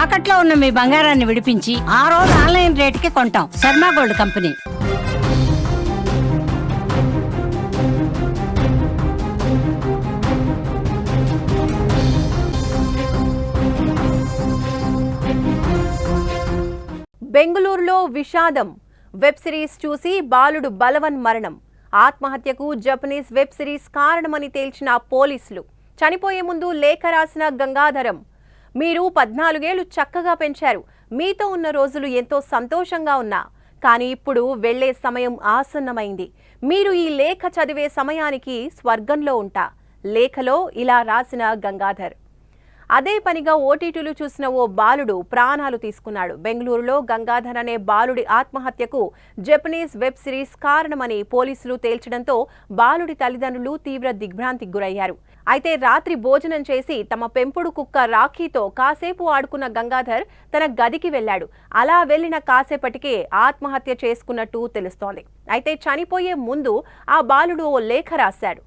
తాకట్లో ఉన్న మీ బంగారాన్ని విడిపించి ఆ రోజు ఆన్లైన్ రేటుకి కొంటాం. Sharma gold company. బెంగళూరులో విషాదం. వెబ్ సిరీస్ చూసి బాలుడు బలవన్ మరణం. ఆత్మహత్యకు జపనీస్ వెబ్ సిరీస్ కారణమని తేల్చిన పోలీసులు. చనిపోయే ముందు లేఖ రాసిన గంగాధరం. మీరు 14 ఏళ్లు చక్కగా పెంచారు. మీతో ఉన్న రోజులు ఎంతో సంతోషంగా ఉన్నా. కానీ ఇప్పుడు వెళ్లే సమయం ఆసన్నమైంది. మీరు ఈ లేఖ చదివే సమయానికి స్వర్గంలో ఉంటా. లేఖలో ఇలా రాసిన గంగాధర్. అదే పనిగా ఓటీటీలు చూసిన ఓ బాలుడు ప్రాణాలు తీసుకున్నాడు. బెంగళూరులో గంగాధర్ అనే బాలుడి ఆత్మహత్యకు జపనీస్ వెబ్ సిరీస్ కారణమని పోలీసులు తేల్చడంతో బాలుడి తల్లిదండ్రులు తీవ్ర దిగ్భ్రాంతికి గురయ్యారు. అయితే రాత్రి భోజనం చేసి తమ పెంపుడు కుక్క రాఖీతో కాసేపు ఆడుకున్న గంగాధర్ తన గదికి వెళ్లాడు. అలా వెళ్లిన కాసేపటికే ఆత్మహత్య చేసుకున్నట్టు తెలుస్తోంది. అయితే చనిపోయే ముందు ఆ బాలుడు ఓ లేఖ రాశాడు.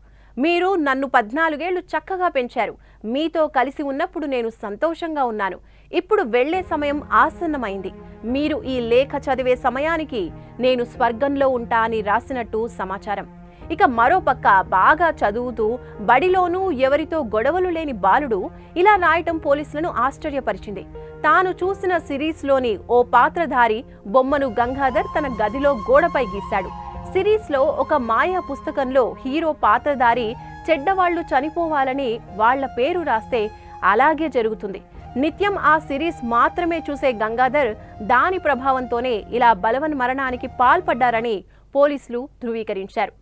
మీరు నన్ను 14 ఏళ్లు చక్కగా పెంచారు. మీతో కలిసి ఉన్నప్పుడు నేను సంతోషంగా ఉన్నాను. ఇప్పుడు వెళ్లే సమయం ఆసన్నమైంది. మీరు ఈ లేఖ చదివే సమయానికి నేను స్వర్గంలో ఉంటా అని రాసినట్టు సమాచారం. ఇక మరోపక్క బాగా చదువుతూ బడిలోనూ ఎవరితో గొడవలు లేని బాలుడు ఇలా రాయటం పోలీసులను ఆశ్చర్యపరిచింది. తాను చూసిన సిరీస్లోని ఓ పాత్రధారి బొమ్మను గంగాధర్ తన గదిలో గోడపై గీశాడు. సిరీస్ లో ఒక మాయా పుస్తకంలో హీరో పాత్రధారి చెడ్డవాళ్లు చనిపోవాలని వాళ్ల పేరు రాస్తే అలాగే జరుగుతుంది. నిత్యం ఆ సిరీస్ మాత్రమే చూసే గంగాధర్ దాని ప్రభావంతోనే ఇలా బలవన్ మరణానికి పాల్పడ్డారని పోలీసులు ధృవీకరించారు.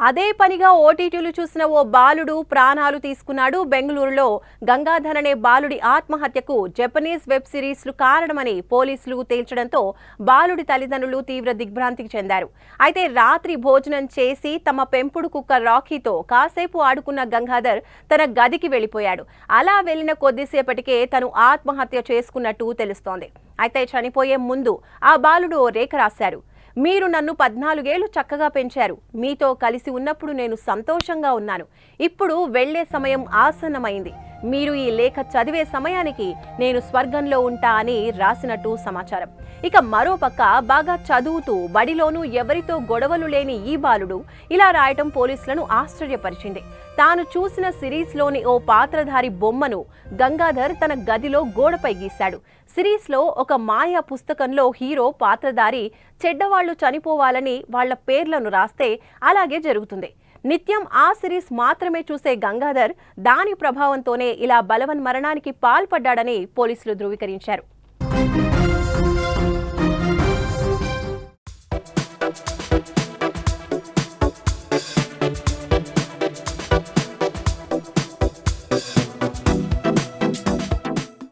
అదే పనిగా ఓటీటీలు చూసిన ఓ బాలుడు ప్రాణాలు తీసుకున్నాడు. బెంగళూరులో గంగాధర్ అనే బాలుడి ఆత్మహత్యకు జపనీస్ వెబ్ సిరీస్లు కారణమని పోలీసులు తేల్చడంతో బాలుడి తల్లిదండ్రులు తీవ్ర దిగ్భ్రాంతికి చెందారు. అయితే రాత్రి భోజనం చేసి తమ పెంపుడు కుక్క రాఖీతో కాసేపు ఆడుకున్న గంగాధర్ తన గదికి వెళ్లిపోయాడు. అలా వెళ్లిన కొద్దిసేపటికే తను ఆత్మహత్య చేసుకున్నట్టు తెలుస్తోంది. అయితే చనిపోయే ముందు ఆ బాలుడు ఓ రేఖ రాశారు. మీరు నన్ను 14 ఏళ్లు చక్కగా పెంచారు. మీతో కలిసి ఉన్నప్పుడు నేను సంతోషంగా ఉన్నాను. ఇప్పుడు వెళ్లే సమయం ఆసన్నమైంది. మీరు ఈ లేఖ చదివే సమయానికి నేను స్వర్గంలో ఉంటా అని రాసినట్టు సమాచారం. ఇక మరోపక్క బాగా చదువుతూ బడిలోనూ ఎవరితో గొడవలు లేని ఈ బాలుడు ఇలా రాయటం పోలీసులను ఆశ్చర్యపరిచింది. తాను చూసిన సిరీస్లోని ఓ పాత్రధారి బొమ్మను గంగాధర్ తన గదిలో గోడపై గీశాడు. సిరీస్లో ఒక మాయా పుస్తకంలో హీరో పాత్రధారి చెడ్డవాళ్లు చనిపోవాలని వాళ్ల పేర్లను రాస్తే అలాగే జరుగుతుంది. నిత్యం ఆ సిరీస్ మాత్రమే చూసే గంగాధర్ దాని ప్రభావంతోనే ఇలా బలవన్ మరణానికి పాల్పడ్డాడని పోలీసులు ధృవీకరించారు.